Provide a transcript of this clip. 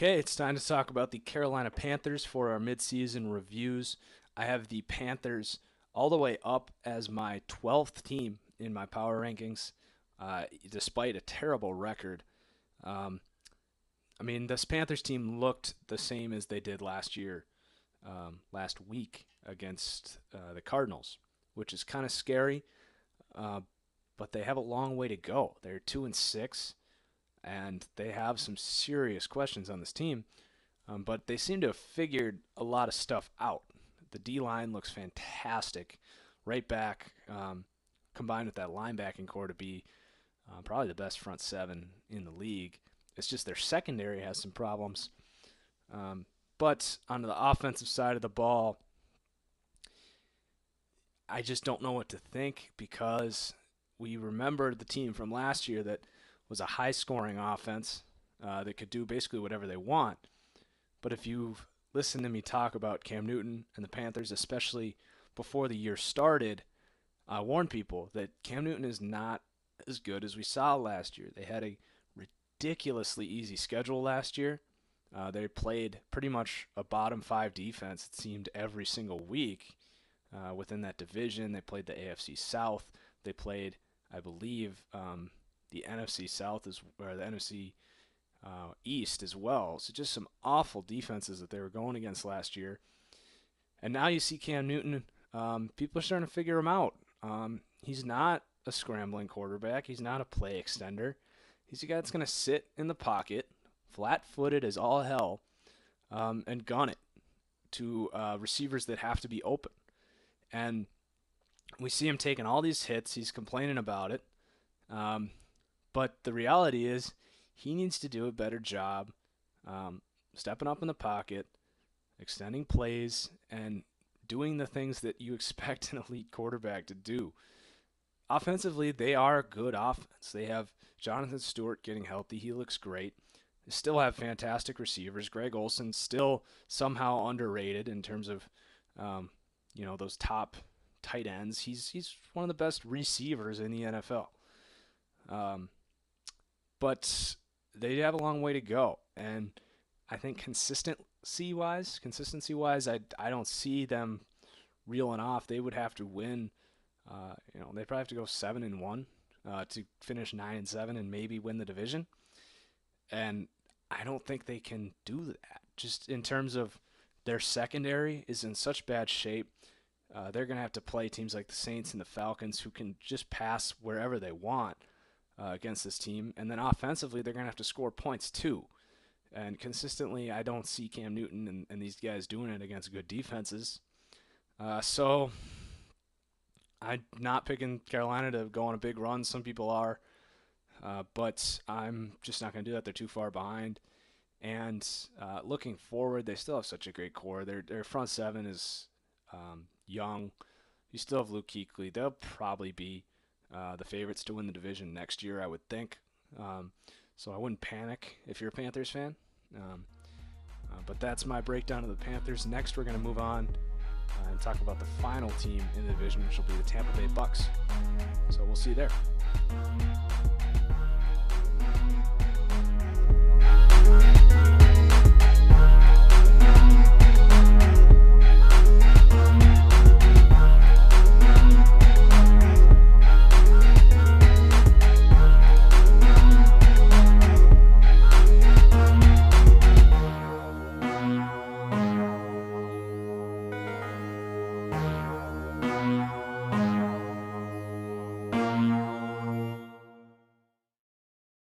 Okay, it's time to talk about the Carolina Panthers for our midseason reviews. I have the Panthers all the way up as my 12th team in my power rankings, despite a terrible record. Um, this Panthers team looked the same as they did last year, last week against the Cardinals, which is kind of scary, uh, but they have a long way to go. They're 2-6 and they have some serious questions on this team. But they seem to have figured a lot of stuff out. The D line looks fantastic, right back, combined with that linebacking core to be probably the best front seven in the league. It's just their secondary has some problems. But on the offensive side of the ball, I just don't know what to think because we remember the team from last year that was a high-scoring offense that could do basically whatever they want. But if you've listened to me talk about Cam Newton and the Panthers, especially before the year started, I warned people that Cam Newton is not as good as we saw last year. They had a ridiculously easy schedule last year. They played pretty much a bottom five defense, it seemed, every single week within that division. They played the AFC South. They played, I believe, the NFC South or the NFC East as well. So just some awful defenses that they were going against last year. And now you see Cam Newton. People are starting to figure him out. He's not a scrambling quarterback. He's not a play extender. He's a guy that's going to sit in the pocket, flat-footed as all hell, and gun it to receivers that have to be open. And we see him taking all these hits. He's complaining about it. But the reality is he needs to do a better job stepping up in the pocket, extending plays, and doing the things that you expect an elite quarterback to do. Offensively, they are a good offense. They have Jonathan Stewart getting healthy. He looks great. They still have fantastic receivers. Greg Olsen still somehow underrated in terms of, those top tight ends. He's one of the best receivers in the NFL. But they have a long way to go. And I think consistency-wise, I don't see them reeling off. They would have to win. They probably have to go 7-1 to finish 9-7 and maybe win the division. And I don't think they can do that. Just in terms of their secondary is in such bad shape. They're going to have to play teams like the Saints and the Falcons who can just pass wherever they want against this team. And then offensively, they're going to have to score points too. And consistently, I don't see Cam Newton and these guys doing it against good defenses. So I'm not picking Carolina to go on a big run. Some people are. But I'm just not going to do that. They're too far behind. And looking forward, they still have such a great core. Their front seven is young. You still have Luke Kuechly. They'll probably be the favorites to win the division next year, I would think. So I wouldn't panic if you're a Panthers fan. But that's my breakdown of the Panthers. Next, we're going to move on and talk about the final team in the division, which will be the Tampa Bay Bucks. So we'll see you there.